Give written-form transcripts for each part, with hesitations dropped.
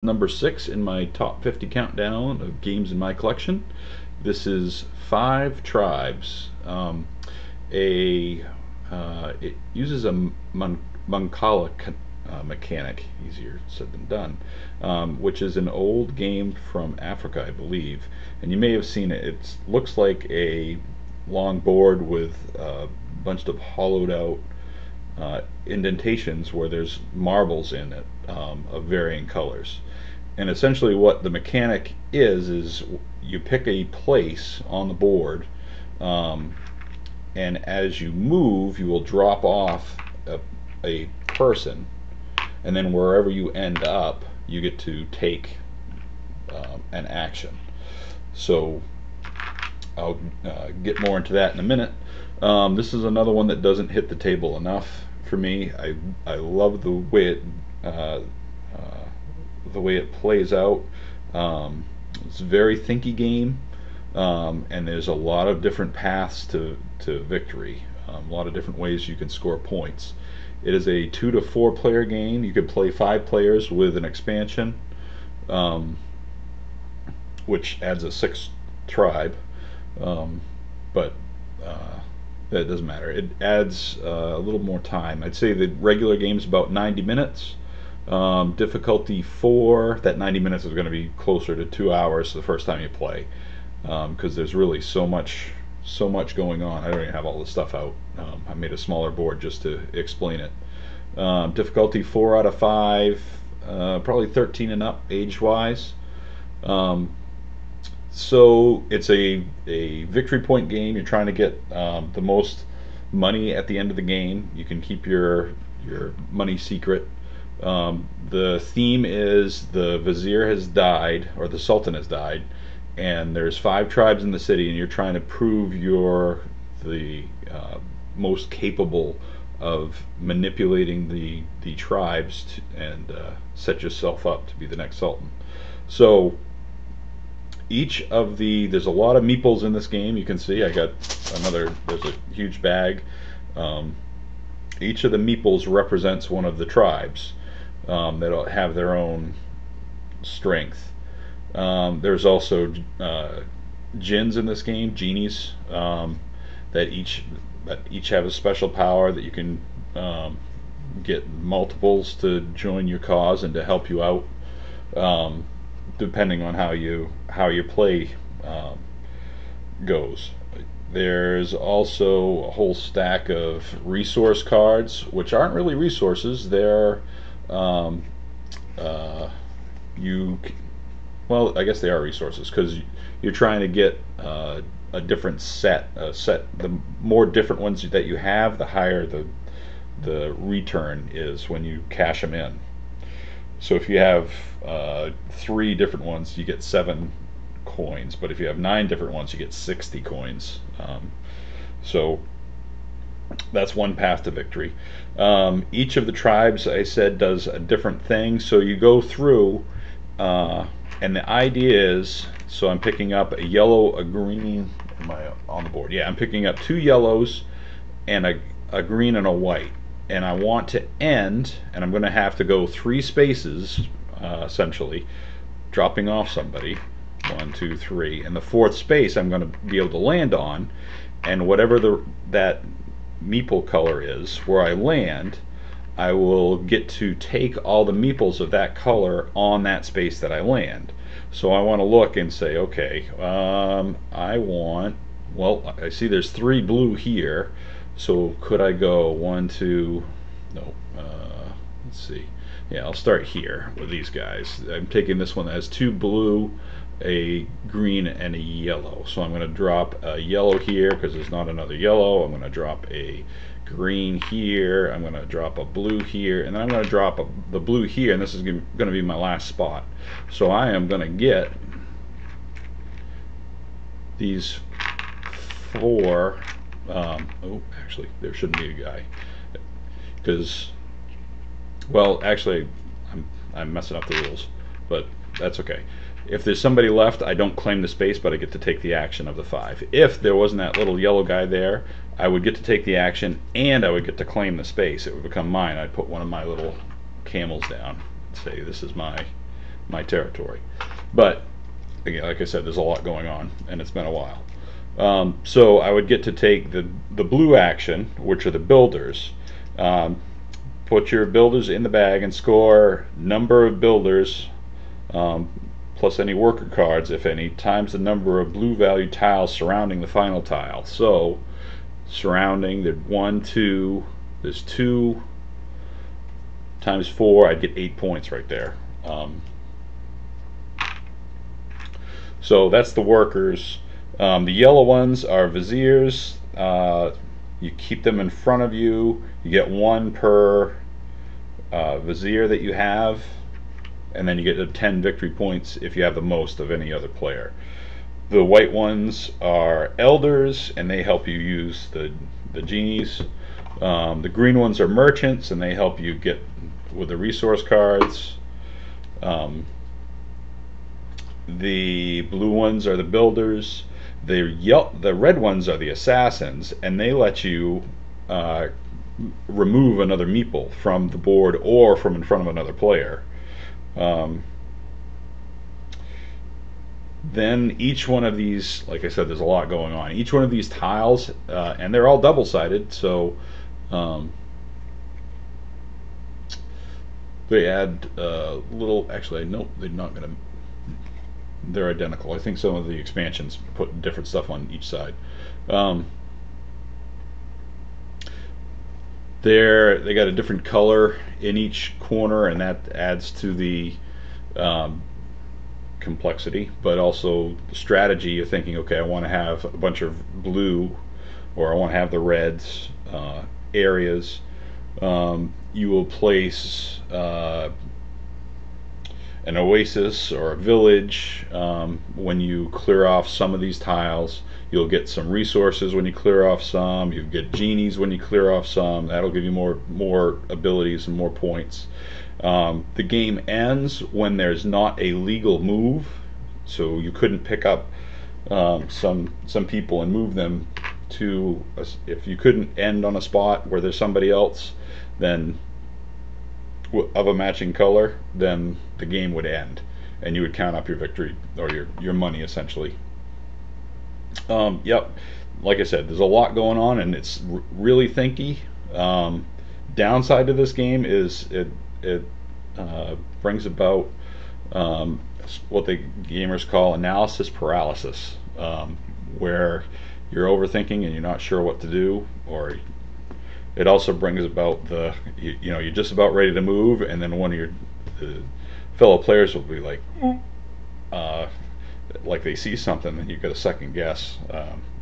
Number 6 in my top 50 countdown of games in my collection. This is Five Tribes. It uses a Mancala mechanic, easier said than done, which is an old game from Africa, I believe. And you may have seen it. It looks like a long board with a bunch of hollowed out indentations where there's marbles in it of varying colors. And essentially what the mechanic is you pick a place on the board, and as you move you will drop off a person, and then wherever you end up you get to take an action. So I'll get more into that in a minute. This is another one that doesn't hit the table enough for me. I love the way it plays out. It's a very thinky game, and there's a lot of different paths to victory. A lot of different ways you can score points. It is a 2 to 4 player game. You could play 5 players with an expansion, which adds a 6th tribe, but that doesn't matter. It adds a little more time. I'd say the regular game's about 90 minutes. Difficulty 4, that 90 minutes is going to be closer to 2 hours the first time you play, because there's really so much going on. I don't even have all the stuff out. I made a smaller board just to explain it. Difficulty 4 out of 5, probably 13 and up age wise. So it's a victory point game. You're trying to get the most money at the end of the game. You can keep your money secret. The theme is the vizier has died, or the sultan has died, and there's 5 tribes in the city, and you're trying to prove you're the most capable of manipulating the tribes and set yourself up to be the next sultan. So there's a lot of meeples in this game. You can see I got there's a huge bag. Each of the meeples represents one of the tribes that have their own strength. There's also jinns in this game, genies, that each have a special power that you can get multiples to join your cause and to help you out, depending on how your play goes. There's also a whole stack of resource cards, which aren't really resources. They're well, I guess they are resources, because you're trying to get a different set. The more different ones that you have, the higher the return is when you cash them in. So if you have 3 different ones, you get 7 coins, but if you have 9 different ones, you get 60 coins. So that's one path to victory. Each of the tribes, I said, does a different thing. So you go through, and the idea is, so I'm picking up a yellow, a green. Am I on the board? Yeah, I'm picking up 2 yellows and a green and a white. And I want to end, and I'm going to have to go 3 spaces, essentially, dropping off somebody. 1, 2, 3. And the 4th space I'm going to be able to land on, and whatever that meeple color is where I land, I will get to take all the meeples of that color on that space that I land. So I want to look and say, okay, well, I see there's 3 blue here, so could I go 1, 2, no, let's see, yeah, I'll start here with these guys. I'm taking this one that has 2 blue, a green, and a yellow. So I'm going to drop a yellow here because there's not another yellow. I'm going to drop a green here. I'm going to drop a blue here, and then I'm going to drop the blue here, and this is going to be my last spot. So I am going to get these 4. Oh, actually, there shouldn't be a guy, because, well, actually, I'm messing up the rules, but that's okay. If there's somebody left, I don't claim the space, but I get to take the action of the 5. If there wasn't that little yellow guy there, I would get to take the action, and I would get to claim the space. It would become mine. I'd put one of my little camels down and say, this is my my territory. But again, like I said, there's a lot going on, and it's been a while. So I would get to take the blue action, which are the builders. Put your builders in the bag and score number of builders plus any worker cards, if any, times the number of blue value tiles surrounding the final tile. So surrounding, there's 1, 2, there's 2 times 4, I'd get 8 points right there. So that's the workers. The yellow ones are viziers. You keep them in front of you. You get 1 per vizier that you have, and then you get 10 victory points if you have the most of any other player. The white ones are elders, and they help you use the genies. The green ones are merchants, and they help you get with the resource cards. The blue ones are the builders. The red ones are the assassins, and they let you remove another meeple from the board or from in front of another player. Then each one of these, like I said, there's a lot going on. Each one of these tiles, and they're all double-sided, so they add little. Actually, no, they're not going to. They're identical. I think some of the expansions put different stuff on each side. They got a different color in each corner, and that adds to the complexity, but also the strategy. You're thinking, okay, I want to have a bunch of blue, or I want to have the reds areas. You will place an oasis or a village when you clear off some of these tiles. You'll get some resources when you clear off some. You get genies when you clear off some. That'll give you more abilities and more points. The game ends when there's not a legal move, so you couldn't pick up some people and move them to if you couldn't end on a spot where there's somebody else then of a matching color, then the game would end and you would count up your victory or your money essentially. Yep, like I said, there's a lot going on and it's really thinky. Downside to this game is it brings about what the gamers call analysis paralysis, where you're overthinking and you're not sure what to do, or it also brings about you're just about ready to move, and then one of your fellow players will be like they see something and you've got a second guess,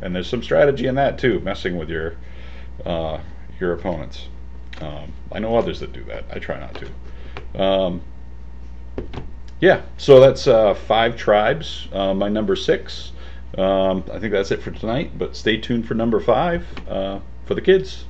and there's some strategy in that too, messing with your opponents. I know others that do that. I try not to. Yeah, so that's 5 tribes. My number 6. I think that's it for tonight, but stay tuned for number 5 for the kids.